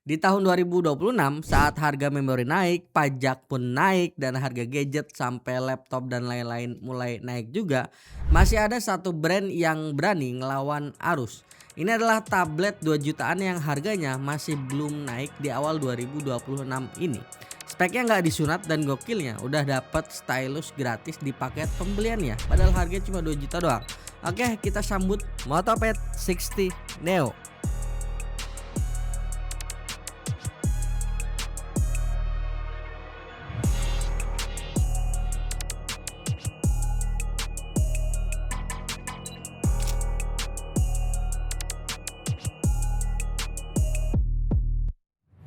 Di tahun 2026 saat harga memori naik, pajak pun naik dan harga gadget sampai laptop dan lain-lain mulai naik juga, masih ada satu brand yang berani ngelawan arus. Ini adalah tablet 2 jutaan yang harganya masih belum naik di awal 2026 ini. Speknya nggak disunat dan gokilnya udah dapet stylus gratis di paket pembeliannya. Padahal harganya cuma 2 juta doang. Oke, kita sambut Motopad 60 Neo.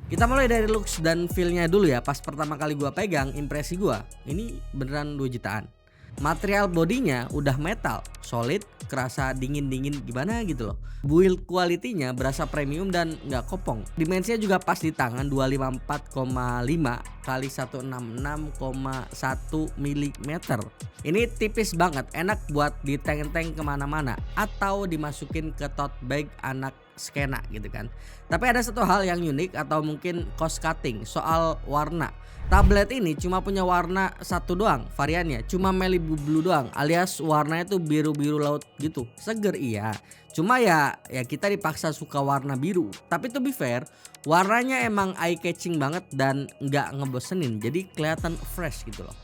Kita mulai dari looks dan feel-nya dulu ya. Pas pertama kali gua pegang, impresi gua, ini beneran 2 jutaan. Material bodinya udah metal, solid, kerasa dingin-dingin gimana gitu loh. Build quality-nya berasa premium dan nggak kopong. Dimensinya juga pas di tangan 254,5 kali 166,1 mm. Ini tipis banget, enak buat diteng-teng kemana-mana atau dimasukin ke tote bag anak skena gitu kan. Tapi ada satu hal yang unik atau mungkin cost cutting soal warna. Tablet ini cuma punya warna satu doang variannya, cuma Malibu Blue doang, alias warnanya tuh biru-biru laut gitu. Seger iya, cuma ya kita dipaksa suka warna biru. Tapi to be fair, warnanya emang eye catching banget dan nggak ngebosenin, jadi kelihatan fresh gitu loh.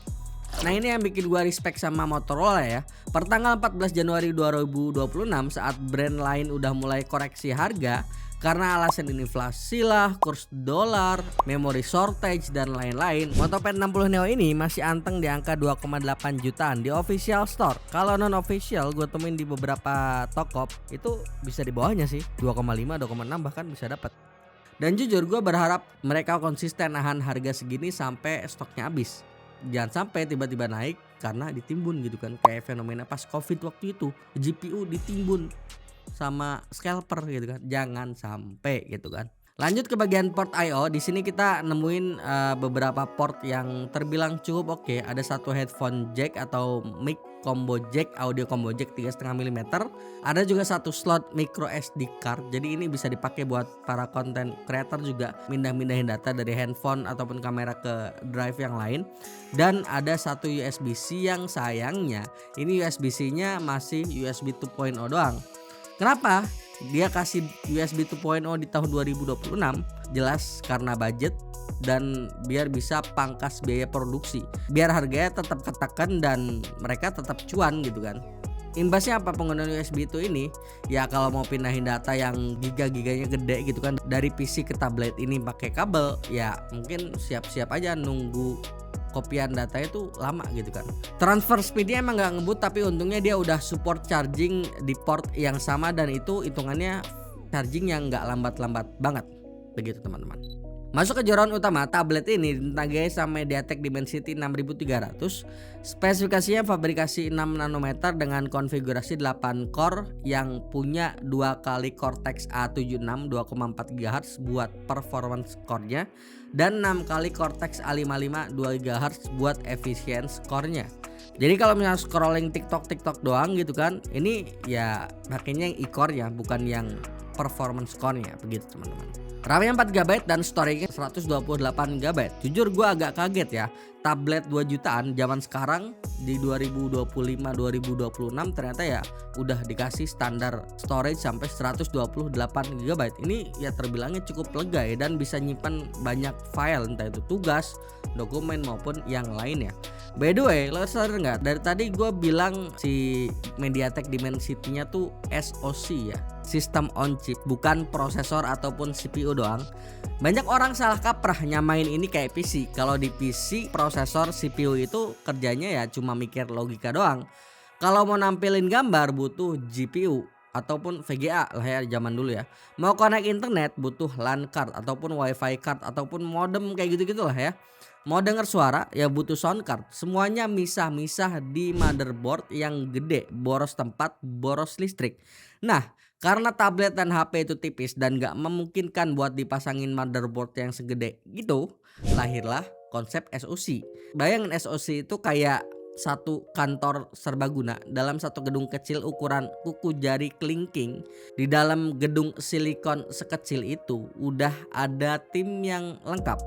Nah ini yang bikin gua respect sama Motorola ya. Pertanggal 14 Januari 2026 saat brand lain udah mulai koreksi harga karena alasan inflasi lah, kurs dolar, memory shortage dan lain-lain. Motopad 60 Neo ini masih anteng di angka 2,8 jutaan di official store. Kalau non official gue temuin di beberapa toko itu bisa di bawahnya sih, 2,5, 2,6 bahkan bisa dapat. Dan jujur gue berharap mereka konsisten nahan harga segini sampai stoknya habis. Jangan sampai tiba-tiba naik karena ditimbun gitu kan, kayak fenomena pas Covid waktu itu, GPU ditimbun sama scalper gitu kan. Jangan sampai gitu kan. Lanjut ke bagian port I/O. Di sini kita nemuin beberapa port yang terbilang cukup oke. Ada satu headphone jack atau mic combo jack, audio combo jack 3,5 mm. Ada juga satu slot micro SD card. Jadi ini bisa dipakai buat para content creator juga mindah-mindahin data dari handphone ataupun kamera ke drive yang lain. Dan ada satu USB-C yang sayangnya ini USB-C-nya masih USB 2.0 doang. Kenapa dia kasih USB 2.0 di tahun 2026? Jelas karena budget dan biar bisa pangkas biaya produksi, biar harganya tetap ketekan dan mereka tetap cuan gitu kan. Imbasnya apa penggunaan USB itu ini? Ya kalau mau pindahin data yang giga-giganya gede gitu kan dari PC ke tablet ini pakai kabel, ya mungkin siap-siap aja nunggu kopian datanya tuh lama gitu kan. Transfer speednya emang nggak ngebut, tapi untungnya dia udah support charging di port yang sama dan itu hitungannya charging yang nggak lambat-lambat banget. Begitu teman-teman. Masuk ke joran utama, tablet ini ditenagai sama MediaTek Dimensity 6300. Spesifikasinya fabrikasi 6 nanometer dengan konfigurasi 8 core yang punya 2 kali Cortex A76 2,4 GHz buat performance core-nya dan 6 kali Cortex A55 2 GHz buat efficiency core-nya. Jadi kalau misalnya scrolling TikTok doang gitu kan, ini ya pakainya yang e-core ya, bukan yang performance core-nya begitu teman-teman. RAM-nya 4 GB dan storage-nya 128 GB. Jujur gue agak kaget ya, tablet 2 jutaan zaman sekarang di 2025-2026 ternyata ya udah dikasih standar storage sampai 128 GB. Ini ya terbilangnya cukup lega ya dan bisa nyimpan banyak file, entah itu tugas, dokumen maupun yang lainnya. By the way, lo sadar nggak? Dari tadi gue bilang si MediaTek Dimensity-nya tuh SoC ya, System on Chip, bukan prosesor ataupun CPU doang. Banyak orang salah kaprah nyamain ini kayak PC. Kalau di PC prosesor CPU itu kerjanya ya cuma mikir logika doang. Kalau mau nampilin gambar butuh GPU ataupun VGA lah ya zaman dulu ya. Mau connect internet butuh LAN card ataupun WiFi card ataupun modem kayak gitu-gitu lah ya. Mau denger suara ya butuh sound card. Semuanya misah-misah di motherboard yang gede, boros tempat, boros listrik. Nah, karena tablet dan HP itu tipis dan gak memungkinkan buat dipasangin motherboard yang segede gitu, lahirlah konsep SoC. Bayangin SoC itu kayak satu kantor serbaguna dalam satu gedung kecil ukuran kuku jari kelingking. Di dalam gedung silikon sekecil itu udah ada tim yang lengkap.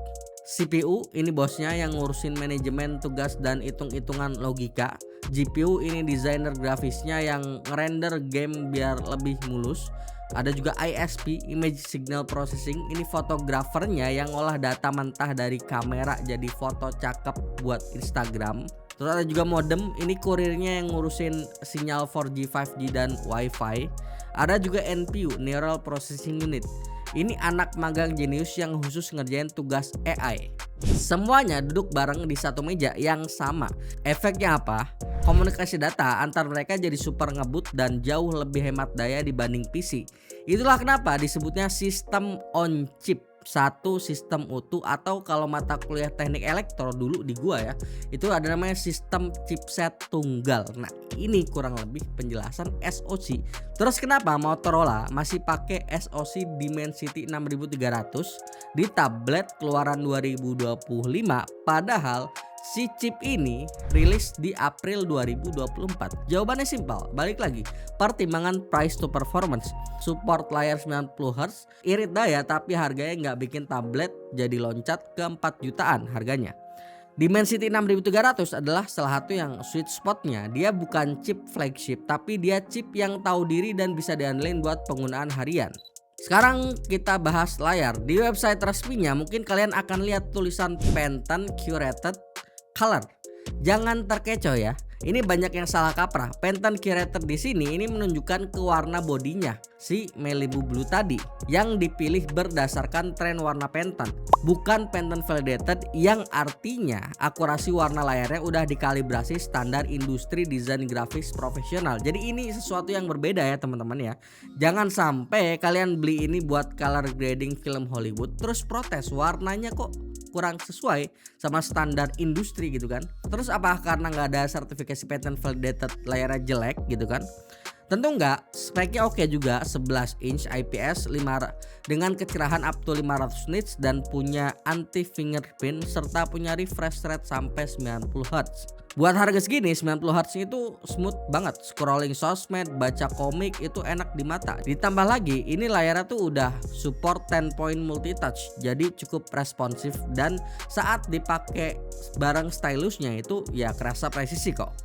CPU ini bosnya yang ngurusin manajemen tugas dan hitung-hitungan logika. GPU ini desainer grafisnya yang ngerender game biar lebih mulus. Ada juga ISP, Image Signal Processing, ini fotografernya yang ngolah data mentah dari kamera jadi foto cakep buat Instagram. Terus ada juga modem, ini kurirnya yang ngurusin sinyal 4G, 5G dan Wi-Fi. Ada juga NPU, Neural Processing Unit. Ini anak magang jenius yang khusus ngerjain tugas AI. Semuanya duduk bareng di satu meja yang sama. Efeknya apa? Komunikasi data antar mereka jadi super ngebut dan jauh lebih hemat daya dibanding PC. Itulah kenapa disebutnya sistem on chip. Satu sistem utuh, atau kalau mata kuliah teknik elektro dulu di gua ya, itu ada namanya sistem chipset tunggal. Nah, ini kurang lebih penjelasan SoC. Terus kenapa Motorola masih pakai SoC Dimensity 6300 di tablet keluaran 2025 padahal si chip ini rilis di April 2024? Jawabannya simpel, balik lagi, pertimbangan price to performance. Support layar 90Hz, irit daya tapi harganya nggak bikin tablet jadi loncat ke 4 jutaan harganya. Dimensity 6300 adalah salah satu yang sweet spotnya. Dia bukan chip flagship, tapi dia chip yang tahu diri dan bisa diandelin buat penggunaan harian. Sekarang kita bahas layar. Di website resminya mungkin kalian akan lihat tulisan Pantone Curated Color. Jangan terkecoh ya. Ini banyak yang salah kaprah. Pantone Curated di sini ini menunjukkan ke warna bodinya si Malibu Blue tadi yang dipilih berdasarkan tren warna Pantone, bukan Pantone Validated yang artinya akurasi warna layarnya udah dikalibrasi standar industri desain grafis profesional. Jadi ini sesuatu yang berbeda ya teman-teman ya. Jangan sampai kalian beli ini buat color grading film Hollywood terus protes warnanya kok kurang sesuai sama standar industri gitu kan. Terus apa karena nggak ada sertifikasi Pantone Validated layarnya jelek gitu kan? Tentu enggak, speknya oke juga, 11 inch IPS dengan kecerahan up to 500 nits dan punya anti fingerprint serta punya refresh rate sampai 90Hz. Buat harga segini 90Hz itu smooth banget, scrolling sosmed, baca komik itu enak di mata. Ditambah lagi ini layarnya tuh udah support 10 point multitouch, jadi cukup responsif dan saat dipakai bareng stylusnya itu ya kerasa presisi kok.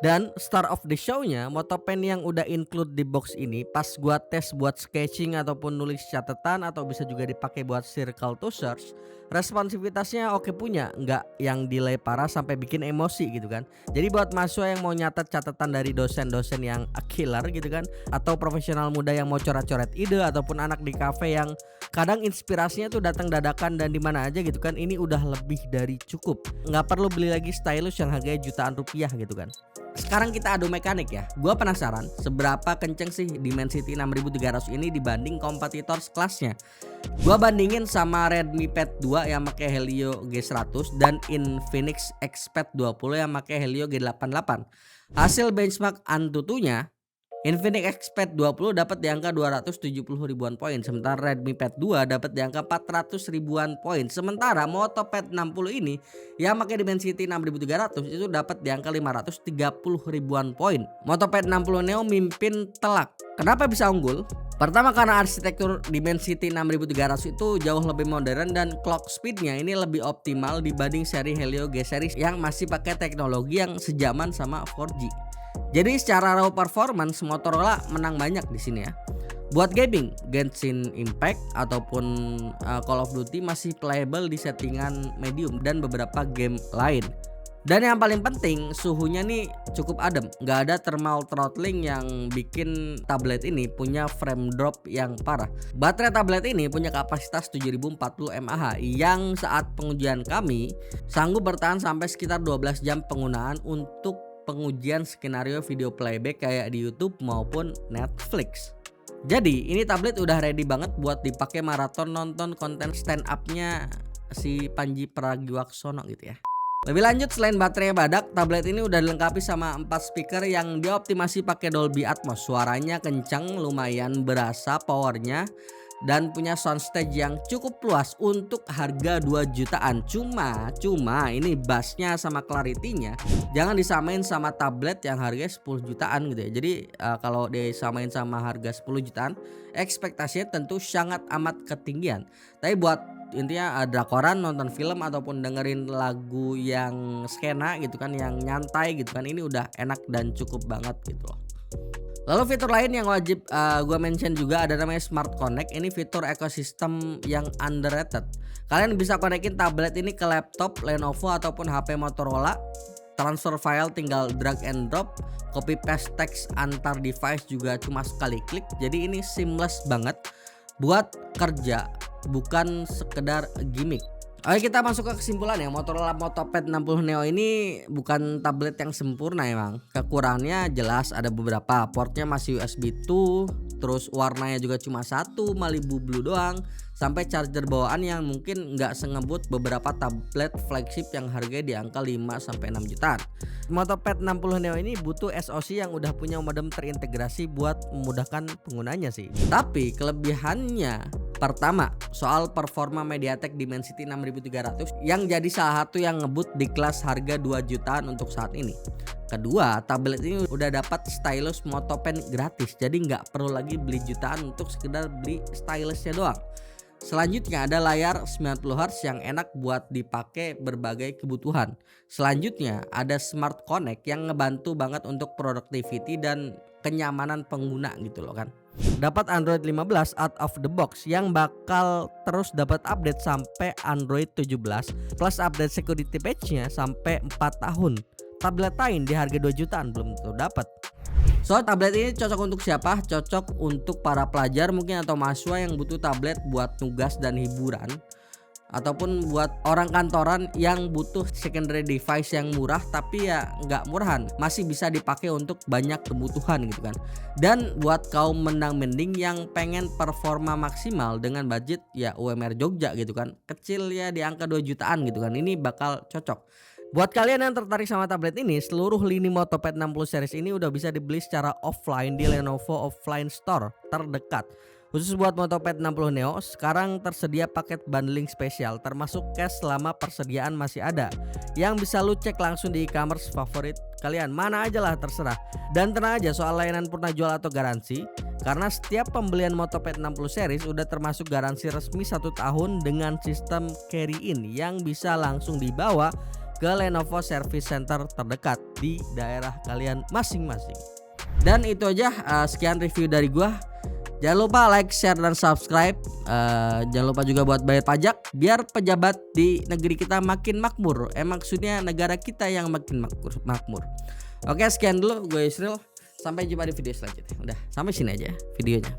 Dan star of the show-nya, Motopen yang udah include di box ini pas gua tes buat sketching ataupun nulis catatan atau bisa juga dipakai buat circle to search, responsivitasnya oke punya, nggak yang delay parah sampai bikin emosi gitu kan. Jadi buat mahasiswa yang mau nyatet catatan dari dosen-dosen yang killer gitu kan, atau profesional muda yang mau coret-coret ide, ataupun anak di cafe yang kadang inspirasinya tuh datang dadakan dan di mana aja gitu kan, ini udah lebih dari cukup. Nggak perlu beli lagi stylus yang harganya jutaan rupiah gitu kan. Sekarang kita adu mekanik ya. Gua penasaran seberapa kenceng sih Dimensity 6300 ini dibanding kompetitor sekelasnya. Gua bandingin sama Redmi Pad 2 yang pakai Helio G100 dan Infinix Xpad 20 yang pakai Helio G88. Hasil benchmark Antutunya, Infinix Xpad 20 dapat di angka 270 ribuan poin, sementara Redmi Pad 2 dapat di angka 400 ribuan poin. Sementara Motopad 60 ini yang pakai Dimensity 6300 itu dapat di angka 530 ribuan poin. Motopad 60 Neo mimpin telak. Kenapa bisa unggul? Pertama karena arsitektur Dimensity 6300 itu jauh lebih modern dan clock speednya ini lebih optimal dibanding seri Helio G series yang masih pakai teknologi yang sejaman sama 4G. Jadi secara raw performance Motorola menang banyak di sini ya. Buat gaming, Genshin Impact ataupun Call of Duty masih playable di settingan medium dan beberapa game lain. Dan yang paling penting suhunya nih cukup adem, nggak ada thermal throttling yang bikin tablet ini punya frame drop yang parah. Baterai tablet ini punya kapasitas 7040 mAh yang saat pengujian kami sanggup bertahan sampai sekitar 12 jam penggunaan untuk pengujian skenario video playback kayak di YouTube maupun Netflix. Jadi ini tablet udah ready banget buat dipakai maraton nonton konten stand up-nya si Panji Pragiwaksono gitu ya. Lebih lanjut, selain baterai badak, tablet ini udah dilengkapi sama 4 speaker yang dioptimasi pakai Dolby Atmos. Suaranya kencang, lumayan berasa powernya. dan punya soundstage yang cukup luas untuk harga 2 jutaan. Cuma ini bassnya sama clarity-nya jangan disamain sama tablet yang harganya 10 jutaan gitu ya. Jadi kalau disamain sama harga 10 jutaan, ekspektasinya tentu sangat amat ketinggian. Tapi buat intinya drakoran, nonton film ataupun dengerin lagu yang skena gitu kan, yang nyantai gitu kan, ini udah enak dan cukup banget gitu loh. Lalu fitur lain yang wajib gue mention juga ada namanya Smart Connect. Ini fitur ekosistem yang underrated. Kalian bisa konekin tablet ini ke laptop Lenovo ataupun HP Motorola. Transfer file tinggal drag and drop, copy paste teks antar device juga cuma sekali klik. Jadi ini seamless banget buat kerja, bukan sekedar gimmick. Oke, kita masuk ke kesimpulan ya. Motorola Moto Pad 60 Neo ini bukan tablet yang sempurna emang. Kekurangannya jelas ada beberapa. Portnya masih USB 2, terus warnanya juga cuma satu, Malibu Blue doang, sampai charger bawaan yang mungkin nggak sengebut beberapa tablet flagship yang harganya di angka 5-6 jutaan. Moto Pad 60 Neo ini butuh SoC yang udah punya modem terintegrasi buat memudahkan penggunanya sih. Tapi kelebihannya, pertama, soal performa MediaTek Dimensity 6300 yang jadi salah satu yang ngebut di kelas harga 2 jutaan untuk saat ini. Kedua, tablet ini udah dapat stylus Moto Pen gratis, jadi nggak perlu lagi beli jutaan untuk sekedar beli stylusnya doang. Selanjutnya ada layar 90Hz yang enak buat dipakai berbagai kebutuhan. Selanjutnya ada Smart Connect yang ngebantu banget untuk productivity dan kenyamanan pengguna gitu loh kan. Dapat Android 15 out of the box yang bakal terus dapat update sampai Android 17 plus update security patch-nya sampai 4 tahun. Tablet lain di harga 2 jutaan belum tentu dapat. So tablet ini cocok untuk siapa? Cocok untuk para pelajar mungkin atau mahasiswa yang butuh tablet buat tugas dan hiburan, ataupun buat orang kantoran yang butuh secondary device yang murah tapi ya nggak murahan, masih bisa dipakai untuk banyak kebutuhan gitu kan. Dan buat kaum menang mending yang pengen performa maksimal dengan budget ya UMR Jogja gitu kan, kecil ya di angka 2 jutaan gitu kan, ini bakal cocok. Buat kalian yang tertarik sama tablet ini, seluruh lini Moto Pad 60 series ini udah bisa dibeli secara offline di Lenovo Offline Store terdekat. Khusus buat Moto Pad 60 Neo, sekarang tersedia paket bundling spesial termasuk cash selama persediaan masih ada, yang bisa lu cek langsung di e-commerce favorit kalian, mana aja lah terserah. Dan tenang aja soal layanan purna jual atau garansi, karena setiap pembelian Moto Pad 60 series udah termasuk garansi resmi 1 tahun dengan sistem carry in yang bisa langsung dibawa ke Lenovo Service Center terdekat di daerah kalian masing-masing. Dan itu aja, sekian review dari gua. Jangan lupa like, share, dan subscribe. Jangan lupa juga buat bayar pajak biar pejabat di negeri kita makin makmur. Maksudnya negara kita yang makin makmur. Oke, sekian dulu, gue Yusril. Sampai jumpa di video selanjutnya. Udah, sampai sini aja videonya.